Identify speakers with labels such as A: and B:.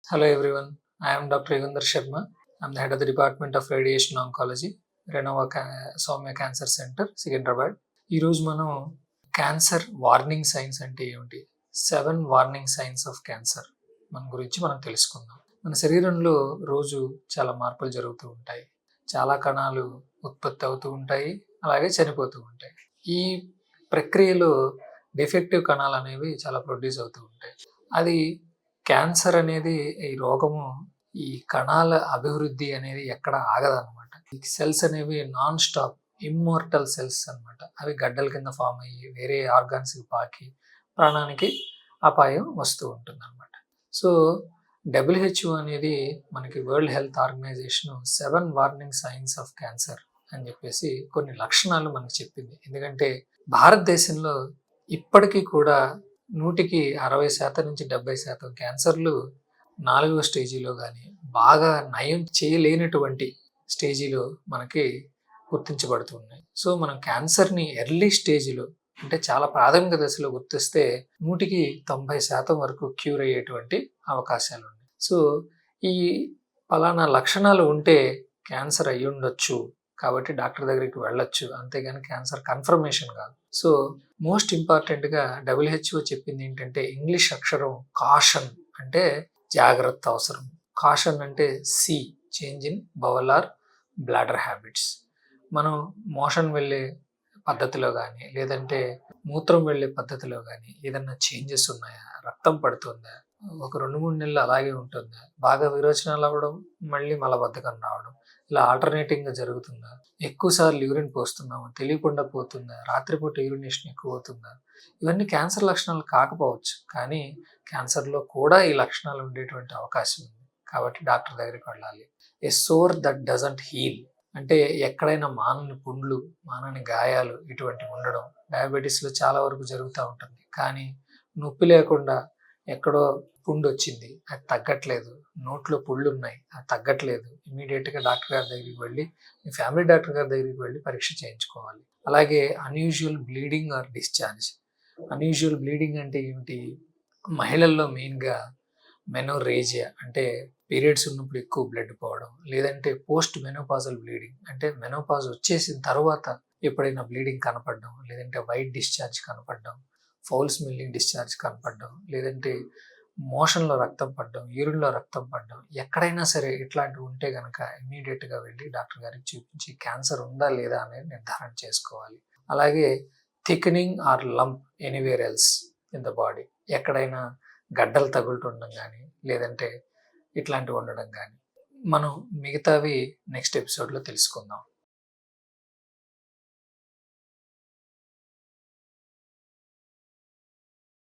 A: Hello everyone, I am Dr. Yugandhar Sharma. I am the head of the Department of Radiation Oncology, Renova Soumya Cancer Center, Secunderabad. ఈరోజు మనం cancer warning signs అంటే ఏమిటి, 7 warning signs of cancer మన గురించి మనం తెలుసుకుందాం. మన శరీరంలో రోజు చాలా మార్పులు జరుగుతూ ఉంటాయి. చాలా కణాలు ఉత్పత్తి అవుతూ ఉంటాయి, అలాగే చనిపోతూ ఉంటాయి. ఈ ప్రక్రియలో డిఫెక్టివ్ కణాలు అనేవి చాలా ప్రొడ్యూస్ అవుతూ ఉంటాయి. అది క్యాన్సర్ అనేది ఈ రోగము, ఈ కణాల అభివృద్ధి అనేది ఎక్కడ ఆగదన్నమాట. ఈ సెల్స్ అనేవి నాన్ స్టాప్ ఇమ్మోర్టల్ సెల్స్ అన్నమాట. అవి గడ్డల కింద ఫామ్ అయ్యి వేరే ఆర్గాన్స్కి పాకి ప్రాణానికి అపాయం వస్తూ ఉంటుంది అనమాట. సో WHO అనేది మనకి world health organization 7 warning signs of cancer అని చెప్పేసి కొన్ని లక్షణాలు మనకు చెప్పింది. ఎందుకంటే భారతదేశంలో ఇప్పటికీ కూడా 100కి 60% నుంచి 70% క్యాన్సర్లు 4వ స్టేజీలో కానీ బాగా నయం చేయలేనటువంటి స్టేజీలో మనకి గుర్తించబడుతున్నాయి. సో మనం క్యాన్సర్ని ఎర్లీ స్టేజ్లో అంటే చాలా ప్రాథమిక దశలో గుర్తిస్తే 100కి 90% వరకు క్యూర్ అయ్యేటువంటి అవకాశాలు ఉన్నాయి. సో ఈ పలానా లక్షణాలు ఉంటే క్యాన్సర్ అయ్యి ఉండొచ్చు కాబట్టి డాక్టర్ దగ్గరికి వెళ్ళొచ్చు, అంతేగాని క్యాన్సర్ కన్ఫర్మేషన్ కాదు. సో మోస్ట్ ఇంపార్టెంట్గా WHO చెప్పింది ఏంటంటే, ఇంగ్లీష్ అక్షరం కాషన్ అంటే జాగ్రత్త అవసరం. కాషన్ అంటే C, change in bowel or bladder habits. మనం మోషన్ వెళ్ళే పద్ధతిలో కానీ లేదంటే మూత్రం వెళ్ళే పద్ధతిలో కానీ ఏదన్నా చేంజెస్ ఉన్నాయా, రక్తం పడుతుందా, ఒక 2-3 నెలలు అలాగే ఉంటుందా, బాగా విరోచనాలు అవ్వడం, మళ్ళీ మలబద్ధకం రావడం, ఇలా ఆల్టర్నేటింగ్గా జరుగుతుందా, ఎక్కువసార్లు యూరిన్ పోస్తున్నామా, తెలియకుండా పోతుందా, రాత్రిపూట యూరినేషన్ ఎక్కువ అవుతుందా, ఇవన్నీ క్యాన్సర్ లక్షణాలు కాకపోవచ్చు, కానీ క్యాన్సర్లో కూడా ఈ లక్షణాలు ఉండేటువంటి అవకాశం ఉంది. కాబట్టి డాక్టర్ దగ్గరికి వెళ్ళాలి. ఏ సోర్ దట్ డజంట్ హీల్ అంటే ఎక్కడైనా మానని పుండ్లు, మానని గాయాలు ఇటువంటివి ఉండడం డయాబెటీస్లో చాలా వరకు జరుగుతూ ఉంటుంది. కానీ నొప్పి లేకుండా ఎక్కడో పుండు వచ్చింది, అది తగ్గట్లేదు, నోట్లో పుళ్ళు ఉన్నాయి, అది తగ్గట్లేదు, ఇమీడియట్గా డాక్టర్ గారి దగ్గరికి వెళ్ళి, మీ ఫ్యామిలీ డాక్టర్ గారి దగ్గరికి వెళ్ళి పరీక్ష చేయించుకోవాలి. అలాగే unusual bleeding are discharge. Unusual bleeding అంటే ఏమిటి? మహిళల్లో మెయిన్గా మెనోరేజియా అంటే పీరియడ్స్ ఉన్నప్పుడు ఎక్కువ బ్లడ్ పోవడం, లేదంటే పోస్ట్ మెనోపాజల్ బ్లీడింగ్ అంటే మెనోపాజ్ వచ్చేసిన తర్వాత ఎప్పుడైనా బ్లీడింగ్ కనపడడం, లేదంటే వైట్ డిశ్చార్జ్ కనపడడం, ఫౌల్ స్మెల్లింగ్ డిశ్చార్జ్ కనపడడం, లేదంటే మోషన్లో రక్తం పడడం, యూరిన్లో రక్తం పడడం, ఎక్కడైనా సరే ఇట్లాంటివి ఉంటే కనుక ఇమీడియట్గా వెళ్ళి డాక్టర్ గారికి చూపించి క్యాన్సర్ ఉందా లేదా అనేది నిర్ధారణ చేసుకోవాలి. అలాగే thickening or lump anywhere else in the body, ఎక్కడైనా గడ్డలు తగులుతుండడం కానీ లేదంటే ఇట్లాంటివి ఉండడం కానీ, మనం మిగతావి నెక్స్ట్ ఎపిసోడ్లో తెలుసుకుందాం.